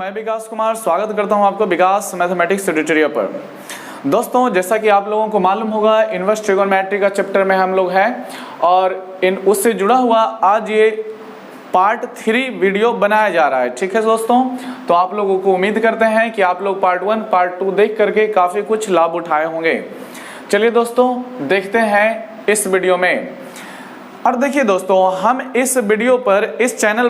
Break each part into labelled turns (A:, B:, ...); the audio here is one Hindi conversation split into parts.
A: मैं विकास कुमार स्वागत करता हूं आपको विकास मैथमेटिक्स ट्यूटोरियल पर। दोस्तों, जैसा कि आप लोगों को मालूम होगा, इनवर्स ट्रिगोनोमेट्री का चैप्टर में हम लोग हैं और उससे जुड़ा हुआ आज ये पार्ट 3 वीडियो बनाया जा रहा है। ठीक है दोस्तों, तो आप लोगों को उम्मीद करते हैं कि आप लोग पार्ट 1 पार्ट 2 देख करके काफ़ी कुछ लाभ उठाए होंगे। चलिए दोस्तों, देखते हैं इस वीडियो में। और देखिए दोस्तों, हम इस वीडियो पर इस चैनल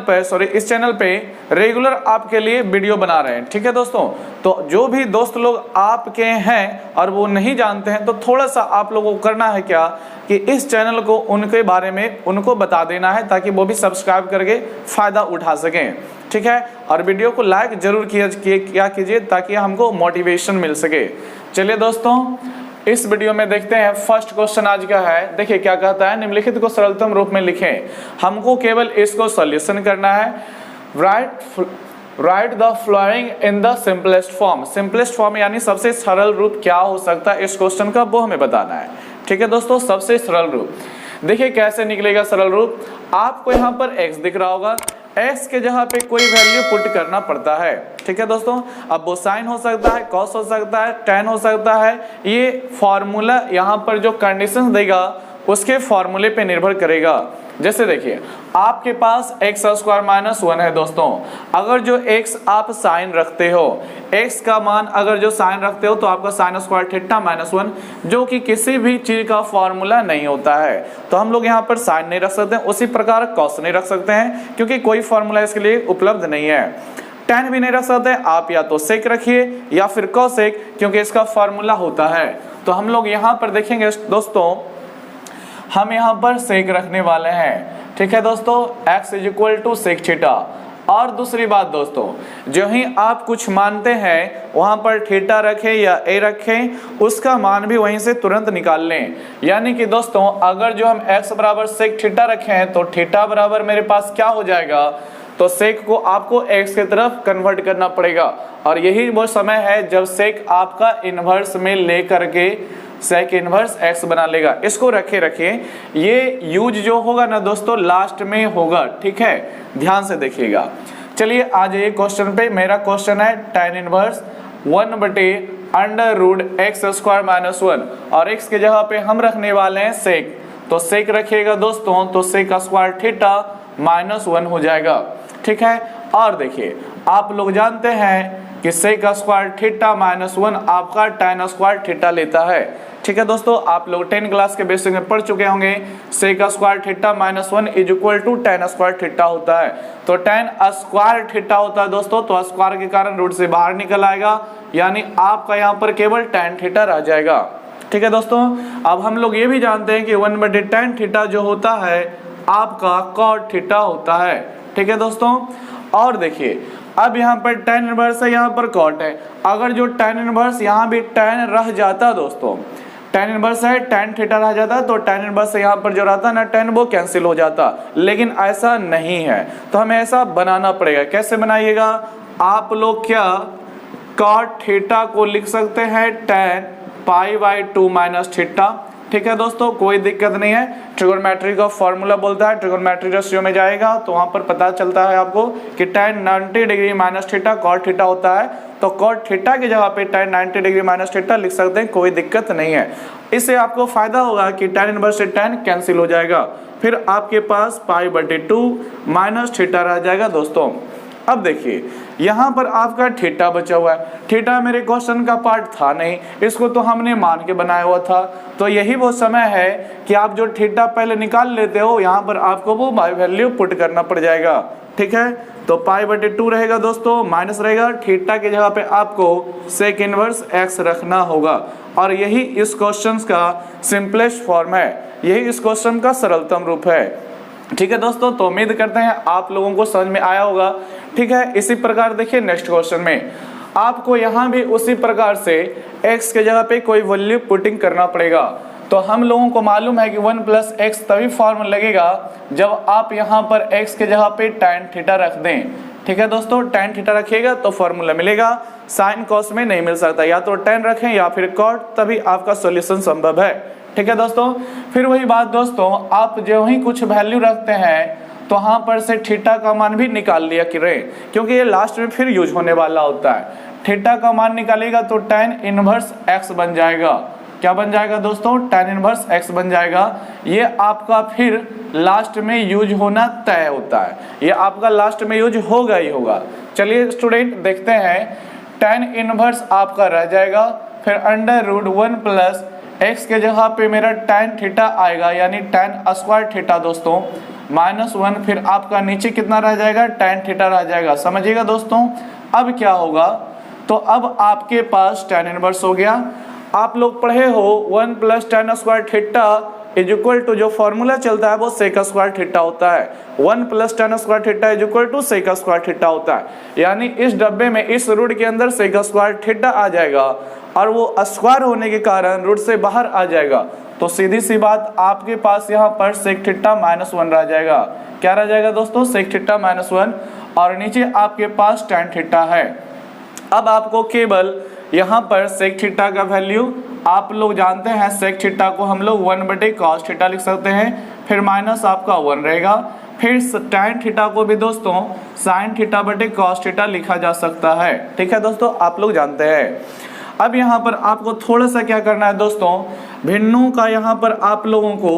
A: पे रेगुलर आपके लिए वीडियो बना रहे हैं। ठीक है दोस्तों, तो जो भी दोस्त लोग आपके हैं और वो नहीं जानते हैं, तो थोड़ा सा आप लोगों को करना है क्या कि इस चैनल को उनके बारे में उनको बता देना है, ताकि वो भी सब्सक्राइब करके फ़ायदा उठा सकें। ठीक है, और वीडियो को लाइक जरूर किया कीजिए ताकि हमको मोटिवेशन मिल सके। चलिए दोस्तों, इस वीडियो में देखते हैं। फर्स्ट क्वेश्चन आज का है, देखिए क्या कहता है, निम्नलिखित को सरलतम रूप में लिखें। हमको केवल इसको सॉल्यूशन करना है। Right the following in the simplest form. Simplest form यानी सबसे सरल रूप क्या हो सकता है इस क्वेश्चन का, वो हमें बताना है। ठीक है दोस्तों, सबसे सरल रूप देखिए कैसे निकलेगा सरल रूप। आपको यहाँ पर x दिख रहा होगा, x के जगह पे कोई वैल्यू पुट करना पड़ता है। ठीक है दोस्तों, अब वो साइन हो सकता है, कॉस हो सकता है, tan हो सकता है। ये फॉर्मूला यहाँ पर जो कंडीशंस देगा उसके फॉर्मूले पे निर्भर करेगा। जैसे देखिए, आपके पास x² - 1 है दोस्तों। अगर जो x आप साइन रखते हो, x का मान अगर जो साइन रखते हो तो आपका sin² θ - 1, जो कि किसी भी चीज का फॉर्मूला नहीं होता है, तो हम लोग यहाँ पर साइन नहीं रख सकते हैं। उसी प्रकार कॉस नहीं रख सकते हैं, क्योंकि कोई फॉर्मूला इसके लिए उपलब्ध नहीं है। tan भी नहीं रख सकते, आप या तो सेक रखिए या फिर कॉसेक, क्योंकि इसका फॉर्मूला होता है। तो हम लोग यहाँ पर देखेंगे दोस्तों, हम यहाँ पर सेक रखने वाले हैं। ठीक है दोस्तों, x = sec थीटा। और दूसरी बात दोस्तों, जो ही आप कुछ मानते हैं वहाँ पर थीटा रखें या a रखें, उसका मान भी वहीं से तुरंत निकाल लें। यानी कि दोस्तों, अगर जो हम x बराबर sec थीटा रखें तो थीटा बराबर मेरे पास क्या हो जाएगा, तो सेक को आपको x की तरफ कन्वर्ट करना पड़ेगा। और यही वो समय है जब सेक आपका इन्वर्स में ले करके सेक इन्वर्स x बना लेगा। इसको रखे ये यूज जो होगा ना दोस्तों लास्ट में होगा। ठीक है, ध्यान से देखिएगा। चलिए आ जाइए क्वेश्चन पे। मेरा क्वेश्चन है tan इन्वर्स 1/√x² - 1 और x के जगह पे हम रखने वाले हैं सेक। तो सेक रखिएगा दोस्तों, तो sec² θ - 1 हो जाएगा। ठीक है, और देखिए आप लोग जानते हैं कि sec² θ - 1 आपका tan² θ लेता है। ठीक है दोस्तों, आप लोग 10 क्लास के बेसिक में पढ़ चुके होंगे। sec² θ - 1 = tan² θ होता है। तो tan² θ होता है दोस्तों, तो स्क्वायर के कारण रूट से बाहर निकल आएगा, यानी आपका यहाँ पर केवल tan θ रह जाएगा। ठीक है दोस्तों, अब हम लोग ये भी जानते हैं कि 1/tan θ जो होता है आपका cot θ होता है। ठीक है दोस्तों, और देखिए अब यहाँ पर tan इनवर्स है, यहाँ पर cot है। अगर जो tan इनवर्स यहाँ भी tan रह जाता दोस्तों, tan इनवर्स है tan θ रह जाता, तो tan इनवर्स यहाँ पर जो रहता ना tan, वो कैंसिल हो जाता। लेकिन ऐसा नहीं है, तो हमें ऐसा बनाना पड़ेगा। कैसे बनाइएगा, आप लोग क्या cot θ को लिख सकते हैं tan π/2 - θ। ठीक है दोस्तों, कोई दिक्कत नहीं है। ट्रिगोनोमेट्री का फॉर्मूला बोलता है, ट्रिगोनोमेट्री रेशियो में जाएगा तो वहां पर पता चलता है आपको कि tan 90° - θ cot θ होता है। तो cot θ की जगह पे tan 90° - θ लिख सकते हैं, कोई दिक्कत नहीं है। इससे आपको फायदा होगा कि tan इनवर्स से tan कैंसिल हो जाएगा, फिर आपके पास π/2 - θ रह जाएगा दोस्तों। अब देखिए यहाँ पर आपका थीटा बचा हुआ है। थीटा मेरे क्वेश्चन का पार्ट था नहीं, इसको तो हमने मान के बनाया हुआ था। तो यही वो समय है कि आप जो थीटा पहले निकाल लेते हो, यहाँ पर आपको वो वैल्यू पुट करना पड़ जाएगा। ठीक है, तो π/2 रहेगा दोस्तों, माइनस रहेगा। थीटा की जगह पे आपको सेक इनवर्स x रखना होगा। और यही इस क्वेश्चन का सिंपलेस्ट फॉर्म है, यही इस क्वेश्चन का सरलतम रूप है। ठीक है दोस्तों, तो उम्मीद करते हैं आप लोगों को समझ में आया होगा। ठीक है, इसी प्रकार देखिए नेक्स्ट क्वेश्चन में आपको यहाँ भी उसी प्रकार से x के जगह पे कोई वैल्यू पुटिंग करना पड़ेगा। तो हम लोगों को मालूम है कि 1 + x तभी फॉर्म लगेगा जब आप यहाँ पर x के जगह पे tan θ रख दें। ठीक है दोस्तों, tan θ रखिएगा तो फॉर्मूला मिलेगा। साइन कॉस में नहीं मिल सकता, या तो tan रखें या फिर cot, तभी आपका सॉल्यूशन संभव है। ठीक है दोस्तों, फिर वही बात दोस्तों, आप जो ही कुछ वैल्यू रखते हैं तो यहाँ पर से थीटा का मान भी निकाल लिया करें, क्योंकि ये लास्ट में फिर यूज होने वाला होता है। थीटा का मान निकालेगा तो tan इनवर्स x बन जाएगा। क्या बन जाएगा दोस्तों? tan इनवर्स x बन जाएगा। ये आपका फिर लास्ट में यूज होना तय होता है, ये आपका लास्ट में यूज होगा ही होगा। चलिए स्टूडेंट देखते हैं, tan इनवर्स आपका रह जाएगा, फिर √1 प्लस x के जगह पे मेरा tan थीटा आएगा, यानी tan स्क्वायर थीटा दोस्तों -1, फिर आपका नीचे कितना रह जाएगा? tan थीटा रह जाएगा। समझिएगा दोस्तों। अब क्या होगा, तो अब आपके पास tan इनवर्स हो गया। आप लोग पढ़े हो 1 plus tan square theta is equal to, जो फॉर्मूला चलता है वो सेक स्क्वायर थीटा होता है। 1 plus tan square theta is equal to sec square theta होता है, यानी इस डब्बे में इस रूट के अंदर सेक स्क्वायर थीटा आ जाएगा और वो स्क्वायर होने के कारण रूट से बाहर आ जाएगा। तो सीधी सी बात, आपके पास यहाँ पर सेक थीटा -1 रह जाएगा। क्या रह जाएगा दोस्तों? सेक थीटा -1, और नीचे आपके पास tan थीटा है। अब आपको केवल यहाँ पर सेक थीटा का वैल्यू, आप लोग जानते हैं सेक थीटा को हम लोग 1/cos थीटा लिख सकते हैं, फिर माइनस आपका 1 रहेगा, फिर tan थीटा को भी दोस्तों sin थीटा/cos थीटा लिखा जा सकता है। ठीक है दोस्तों, आप लोग जानते हैं। अब यहाँ पर आपको थोड़ा सा क्या करना है दोस्तों, भिन्नों का यहाँ पर आप लोगों को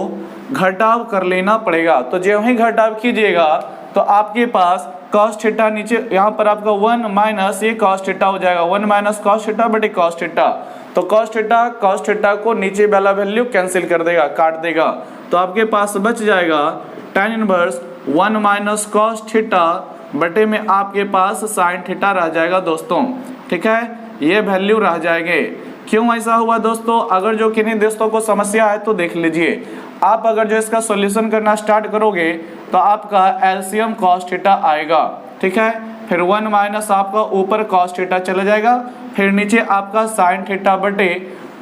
A: घटाव कर लेना पड़ेगा। तो जो ही घटाव कीजिएगा तो आपके पास cos थीटा नीचे यहाँ पर आपका 1 माइनस ये cos थीटा हो जाएगा, 1 माइनस cos थीटा/cos थीटा। तो cos थीटा को नीचे वाला वैल्यू कैंसिल कर देगा, काट देगा, तो आपके पास बच जाएगा tan inverse 1 minus cos theta बटे में आपके पास sin थीटा रह जाएगा दोस्तों। ठीक है, ये वैल्यू रह जाएंगे। क्यों ऐसा हुआ दोस्तों? अगर जो किन्हीं दोस्तों को समस्या है तो देख लीजिए, आप अगर जो इसका सॉल्यूशन करना स्टार्ट करोगे तो आपका एलसीएम cos थीटा आएगा। ठीक है, फिर 1 माइनस आपका ऊपर cos थीटा चला जाएगा, फिर नीचे आपका sin थीटा बटे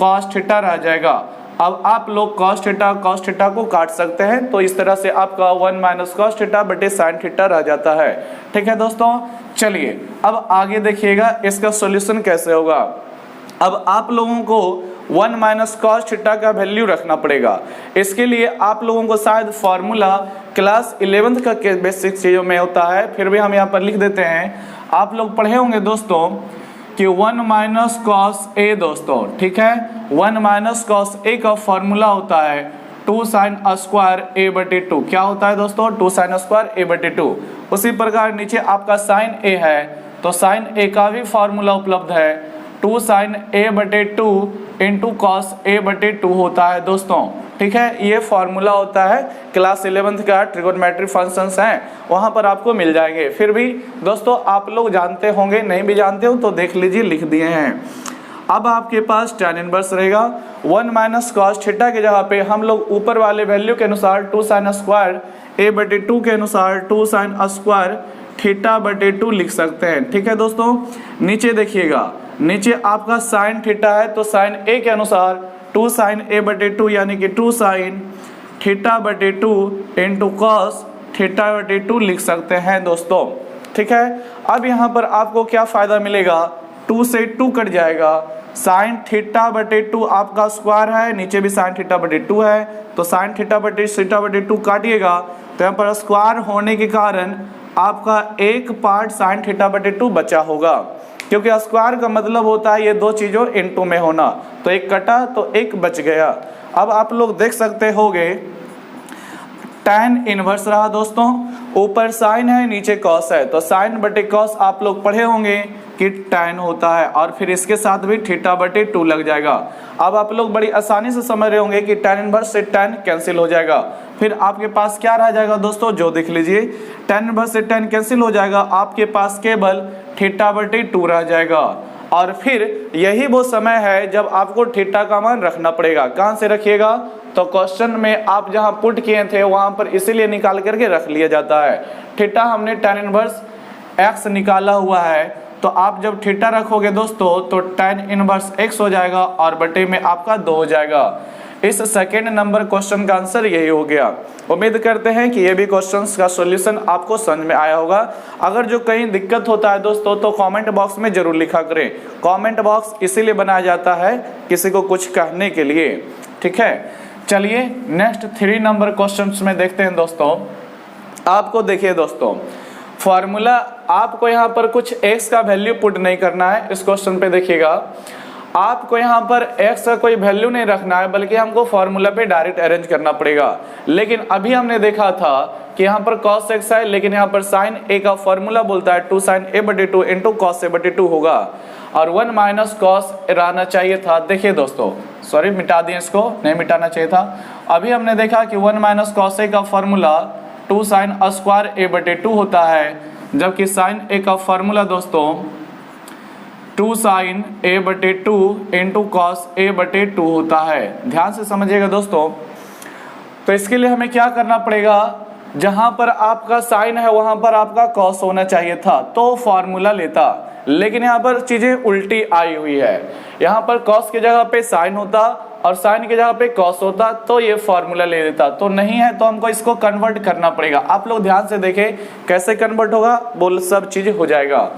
A: cos थीटा रह जाएगा। अब आप लोग cos थीटा को काट सकते हैं, तो इस तरह से आपका 1 माइनस cos थीटा बटे sin थीटा रह जाता है। ठीक है दोस्तों, चलिए अब आगे देखिएगा इसका सॉल्यूशन कैसे होगा। अब आप लोगों को 1 माइनस cos थीटा का वैल्यू रखना पड़ेगा। इसके लिए आप लोगों को शायद फॉर्मूला क्लास 11th का बेसिक चीज़ों में होता है, फिर भी हम यहाँ पर लिख देते हैं। आप लोग पढ़े होंगे दोस्तों कि 1 माइनस cos a दोस्तों। ठीक है, 1 माइनस cos a का फॉर्मूला होता है 2 sin स्क्वायर a/2। क्या होता है दोस्तों? 2 sin स्क्वायर a/2। उसी प्रकार नीचे आपका sin a है, तो sin a का भी फॉर्मूला उपलब्ध है, 2 sin a/2 into cos a/2 होता है दोस्तों। ठीक है, ये फॉर्मूला होता है क्लास 11th का, ट्रिगोनोमेट्रिक फंक्शंस हैं, वहाँ पर आपको मिल जाएंगे। फिर भी दोस्तों आप लोग जानते होंगे, नहीं भी जानते हो तो देख लीजिए, लिख दिए हैं। अब आपके पास tan इनवर्स रहेगा 1 माइनस cos थीटा के जगह पे हम लोग ऊपर वाले वैल्यू के अनुसार 2 sin स्क्वायर a/2 के अनुसार 2 sin स्क्वायर थीटा/2 लिख सकते हैं। ठीक है दोस्तों, नीचे देखिएगा, नीचे आपका sin थीटा है, तो sin a के अनुसार 2 sin a/2 यानी कि 2 sin थीटा/2 इंटू cos थीटा/2 लिख सकते हैं दोस्तों। ठीक है, अब यहाँ पर आपको क्या फ़ायदा मिलेगा, 2 से 2 कट जाएगा, sin थीटा/2 आपका स्क्वायर है, नीचे भी sin थीटा/2 है, तो sin थीटा/2 काटिएगा तो यहाँ पर स्क्वायर होने के कारण आपका एक पार्ट sin थीटा/2 बचा होगा, क्योंकि स्क्वायर का मतलब होता है ये दो चीज़ों इनटू में होना, तो एक कटा तो एक बच गया। अब आप लोग देख सकते होंगे tan इनवर्स रहा दोस्तों, ऊपर sin है नीचे cos है, तो sin/cos आप लोग पढ़े होंगे कि tan होता है, और फिर इसके साथ भी थीटा/2 लग जाएगा। अब आप लोग बड़ी आसानी से समझ रहे होंगे कि tan इनवर्स से tan कैंसिल हो जाएगा, फिर आपके पास क्या रह जाएगा दोस्तों, जो देख लीजिए, tan इनवर्स से tan कैंसिल हो जाएगा, आपके पास केवल थीटा/2 रह जाएगा। और फिर यही वो समय है जब आपको थीटा का मान रखना पड़ेगा। कहाँ से रखिएगा, तो क्वेश्चन में आप जहाँ पुट किए थे वहाँ पर इसीलिए निकाल करके रख लिया जाता है। थीटा हमने tan इनवर्स x निकाला हुआ है, तो आप जब थीटा रखोगे दोस्तों तो tan इनवर्स x हो जाएगा और बटे में आपका 2 हो जाएगा। इस सेकेंड नंबर क्वेश्चन का आंसर यही हो गया। उम्मीद करते हैं कि ये भी क्वेश्चंस का सॉल्यूशन आपको समझ में आया होगा। अगर जो कहीं दिक्कत होता है दोस्तों तो कमेंट बॉक्स में जरूर लिखा करें। कमेंट बॉक्स इसीलिए बनाया जाता है किसी को कुछ कहने के लिए। ठीक है, चलिए नेक्स्ट 3 नंबर क्वेश्चंस में देखते हैं दोस्तों। आपको देखिए दोस्तों, फॉर्मूला आपको यहाँ पर कुछ x का वैल्यू पुट नहीं करना है। इस क्वेश्चन पे देखिएगा, आपको यहाँ पर x का कोई वैल्यू नहीं रखना है, बल्कि हमको फॉर्मूला पे डायरेक्ट अरेंज करना पड़ेगा। लेकिन अभी हमने देखा था कि यहाँ पर cos x है, लेकिन यहाँ पर sin a का फॉर्मूला बोलता है 2 sin a/2 into cos a/2 होगा, और 1 माइनस कॉस रहना चाहिए था। देखिए दोस्तों, सॉरी मिटा दिए, इसको नहीं मिटाना चाहिए था। अभी हमने देखा कि 1 माइनस कॉस a का फॉर्मूला 2 sin स्क्वायर a/2 होता है, जबकि sin a का फॉर्मूला दोस्तों 2 sin a/2 into cos a/2 होता है। ध्यान से समझिएगा दोस्तों। तो इसके लिए हमें क्या करना पड़ेगा, जहां पर आपका साइन है वहां पर आपका कॉस होना चाहिए था, तो फॉर्मूला लेता, लेकिन यहाँ पर चीजें उल्टी आई हुई है। यहाँ पर कॉस की जगह पे साइन होता और साइन की जगह पे कॉस होता, तो ये फॉर्मूला ले लेता। तो नहीं है, तो हमको इसको कन्वर्ट करना पड़ेगा। आप लोग ध्यान से देखें कैसे कन्वर्ट होगा, बोल सब चीज हो जाएगा।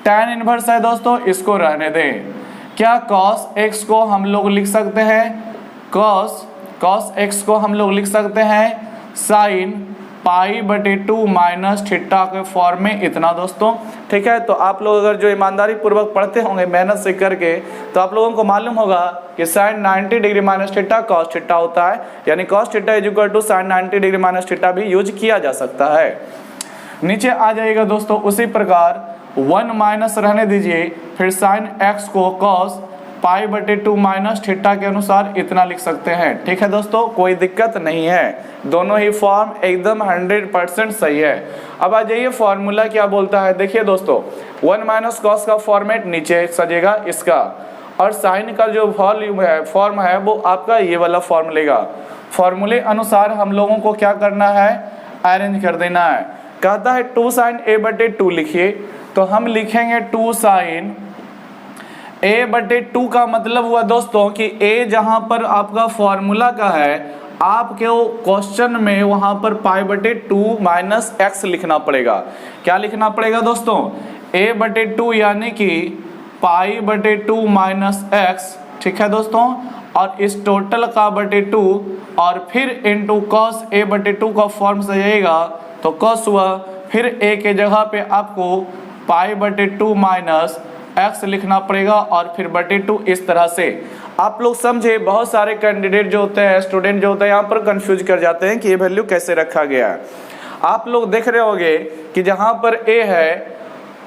A: tan इनवर्स है दोस्तों, इसको रहने दें। क्या cos x को हम लोग लिख सकते हैं, cos x को हम लोग लिख सकते हैं sin π/2 माइनस थीटा के फॉर्म में, इतना दोस्तों। ठीक है, तो आप लोग अगर जो ईमानदारी पूर्वक पढ़ते होंगे मेहनत से करके, तो आप लोगों को मालूम होगा कि sin 90 degree minus theta cos theta होता है, यानी cos theta is equal to sin 90 degree minus theta भी यूज किया जा सकता है। नीचे आ जाएगा दोस्तों, उसी प्रकार 1 माइनस रहने दीजिए, फिर sin x को cos π/2 माइनस थीटा के अनुसार इतना लिख सकते हैं। ठीक है दोस्तों, कोई दिक्कत नहीं है, दोनों ही फॉर्म एकदम 100% सही है। अब आ जाइए फॉर्मूला क्या बोलता है। देखिए दोस्तों, 1 माइनस कॉस का फॉर्मेट नीचे सजेगा इसका, और साइन का जो फॉर्म है वो आपका ये वाला फॉर्म लेगा। फॉर्मूले अनुसार हम लोगों को क्या करना है, अरेंज कर देना है। कहता है 2 sin a/2 लिखिए, तो हम लिखेंगे 2 sin a/2 का मतलब हुआ दोस्तों कि a जहां पर आपका फॉर्मूला का है, आपके क्वेश्चन में वहां पर π/2 माइनस x लिखना पड़ेगा। क्या लिखना पड़ेगा दोस्तों, a/2 यानी कि π/2 माइनस x। ठीक है दोस्तों, और इस टोटल का /2 और फिर इंटू cos a/2 का फॉर्म से जाएगा, तो cos हुआ, फिर a के जगह पे आपको π/2 माइनस x लिखना पड़ेगा, और फिर /2 इस तरह से। आप लोग समझे, बहुत सारे कैंडिडेट जो होते हैं, स्टूडेंट जो होते हैं, यहाँ पर कंफ्यूज कर जाते हैं कि ये वैल्यू कैसे रखा गया है। आप लोग देख रहे होंगे कि जहाँ पर a है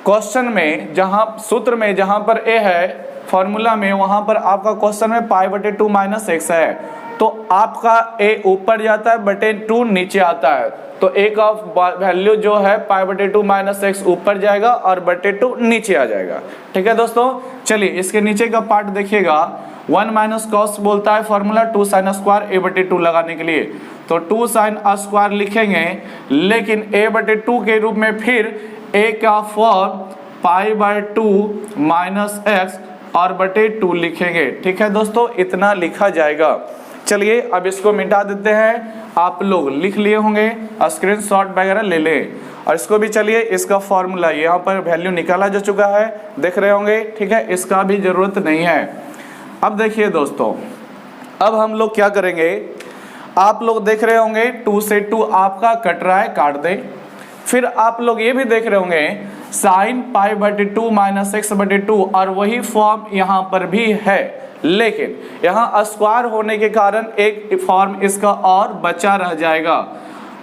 A: क्वेश्चन में, जहाँ सूत्र में जहाँ पर a है फॉर्मूला में, वहाँ पर आपका क्वेश्चन में π/2 माइनस x है, तो आपका a ऊपर जाता है, /2 नीचे आता है, तो a का वैल्यू जो है π/2 माइनस x ऊपर जाएगा और /2 नीचे आ जाएगा। ठीक है दोस्तों, चलिए इसके नीचे का पार्ट देखिएगा। 1 माइनस कॉस बोलता है फॉर्मूला 2 sin स्क्वायर a/2 लगाने के लिए, तो 2 sin स्क्वायर लिखेंगे, लेकिन a/2 के रूप में फिर a का फॉर्म π/2 माइनस x और /2 लिखेंगे। ठीक है दोस्तों, इतना लिखा जाएगा। चलिए अब इसको मिटा देते हैं। आप लोग लिख लिए होंगे, स्क्रीनशॉट वगैरह ले लें, और इसको भी चलिए, इसका फॉर्मूला यहाँ पर वैल्यू निकाला जा चुका है, देख रहे होंगे। ठीक है, इसका भी जरूरत नहीं है। अब देखिए दोस्तों, अब हम लोग क्या करेंगे, आप लोग देख रहे होंगे 2 से 2 आपका कट रहा है, काट दे। फिर आप लोग ये भी देख रहे होंगे sin π/2 माइनस x/2, और वही फॉर्म यहाँ पर भी है, लेकिन यहाँ स्क्वायर होने के कारण एक फॉर्म इसका और बचा रह जाएगा।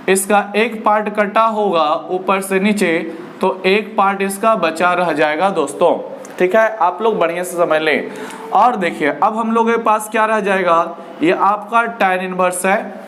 A: इसका एक पार्ट कटा होगा ऊपर से नीचे, तो एक पार्ट इसका बचा रह जाएगा दोस्तों। ठीक है, आप लोग बढ़िया से समझ लें। और देखिए अब हम लोगों के पास क्या रह जाएगा, ये आपका tan इनवर्स है।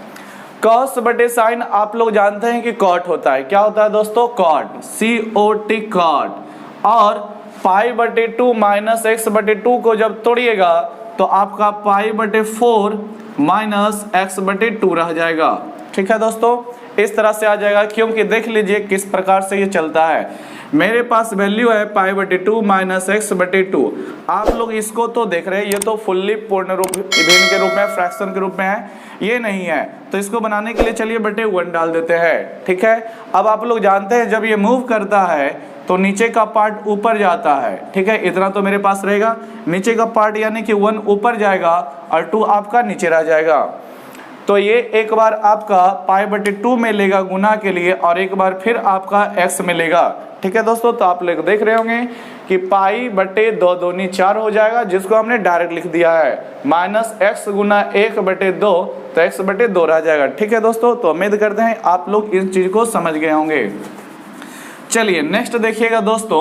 A: cos बटे साइन आप लोग जानते हैं कि cot होता है। क्या होता है दोस्तों, cot, COT cot। और π/2 माइनस x/2 को जब तोड़िएगा तो आपका π/4 माइनस x/2 रह जाएगा। ठीक है दोस्तों, इस तरह से आ जाएगा, क्योंकि देख लीजिए किस प्रकार से ये चलता है। मेरे पास वैल्यू है π/2 माइनस x/2। आप लोग इसको तो देख रहे हैं, ये तो फुल्ली पूर्ण रूप भिन्न के रूप में, फ्रैक्शन के रूप में है, ये नहीं है, तो इसको बनाने के लिए चलिए /1 डाल देते हैं। ठीक है, अब आप लोग जानते हैं जब ये मूव करता है तो नीचे का पार्ट ऊपर जाता है। ठीक है, इतना तो मेरे पास रहेगा, नीचे का पार्ट यानी कि 1 ऊपर जाएगा और 2 आपका नीचे रह जाएगा। तो ये एक बार आपका π/2 मिलेगा गुना के लिए और एक बार फिर आपका x मिलेगा। ठीक है दोस्तों, तो आप लोग देख रहे होंगे कि π/2 दूनी 4 हो जाएगा, जिसको हमने डायरेक्ट लिख दिया है -x गुना 1/2, तो x/2 रह जाएगा। ठीक है दोस्तों, तो उम्मीद करते हैं आप लोग इस चीज को समझ गए होंगे। चलिए नेक्स्ट देखिएगा दोस्तों,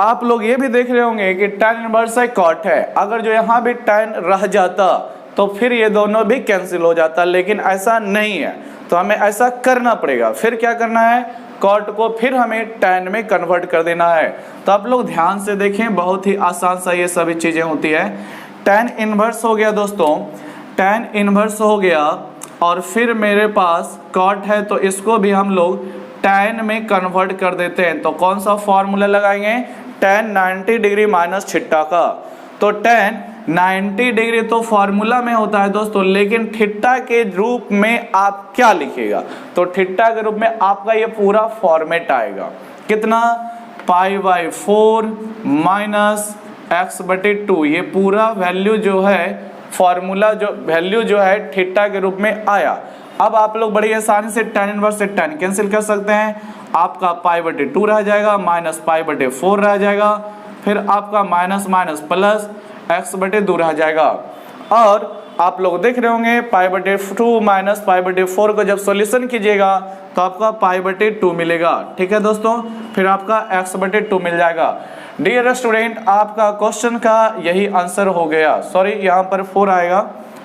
A: आप लोग ये भी देख रहे होंगे कि tan इनवर्स है cot है, अगर जो यहाँ भी tan रह जाता तो फिर ये दोनों भी कैंसिल हो जाता, लेकिन ऐसा नहीं है, तो हमें ऐसा करना पड़ेगा। फिर क्या करना है, कॉट को फिर हमें tan में कन्वर्ट कर देना है। तो आप लोग ध्यान से देखें, बहुत ही आसान सा ये सभी चीजें होती है। tan इनवर्स हो गया दोस्तों, tan इनवर्स हो गया और फिर मेरे पास कॉट है, तो इसको भी हम लोग tan में कन्वर्ट कर देते हैं। तो कौन सा फॉर्मूला लगाएंगे, tan 90 डिग्री माइनस थीटा का। तो tan 90 डिग्री तो फॉर्मूला में होता है दोस्तों, लेकिन थीटा के रूप में आप क्या लिखेगा, तो थीटा के रूप में आपका ये पूरा फॉर्मेट आएगा, कितना, π/4 माइनस x/2। ये पूरा वैल्यू जो है, फॉर्मूला जो वैल्यू जो है थीटा के रूप में आया। अब आप लोग बड़ी आसानी से tan इनवर्स से tan कैंसिल कर सकते हैं, आपका π/2 रह जाएगा माइनस π/4 रह जाएगा, फिर आपका माइनस माइनस प्लस x/2 रह जाएगा। और आप लोग देख रहे होंगे π/2 माइनस π/4 को जब सॉल्यूशन कीजिएगा तो आपका π/2 मिलेगा। ठीक है दोस्तों, फिर आपका x/2 मिल जाएगा। डियर स्टूडेंट, आपका क्वेश्चन का यही आंसर हो गया, सॉरी यहाँ पर 4 आएगा।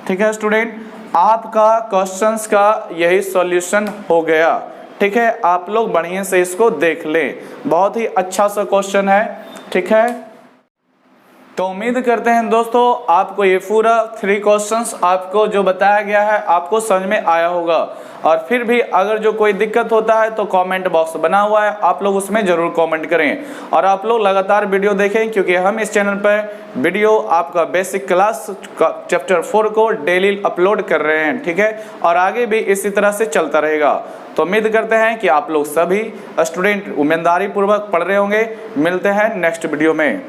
A: ठीक है स्टूडेंट, आपका क्वेश्चंस का यही सॉल्यूशन हो गया। ठीक है, आप लोग बढ़िया से इसको देख लें, बहुत ही अच्छा सा क्वेश्चन है। ठीक है, तो उम्मीद करते हैं दोस्तों आपको ये पूरा 3 क्वेश्चंस आपको जो बताया गया है आपको समझ में आया होगा। और फिर भी अगर जो कोई दिक्कत होता है तो कमेंट बॉक्स बना हुआ है, आप लोग उसमें जरूर कमेंट करें। और आप लोग लगातार वीडियो देखें, क्योंकि हम इस चैनल पर वीडियो आपका बेसिक क्लास चैप्टर 4 को डेली अपलोड कर रहे हैं। ठीक है, और आगे भी इसी तरह से चलता रहेगा। तो उम्मीद करते हैं कि आप लोग सभी स्टूडेंट ईमानदारी पूर्वक पढ़ रहे होंगे। मिलते हैं नेक्स्ट वीडियो में।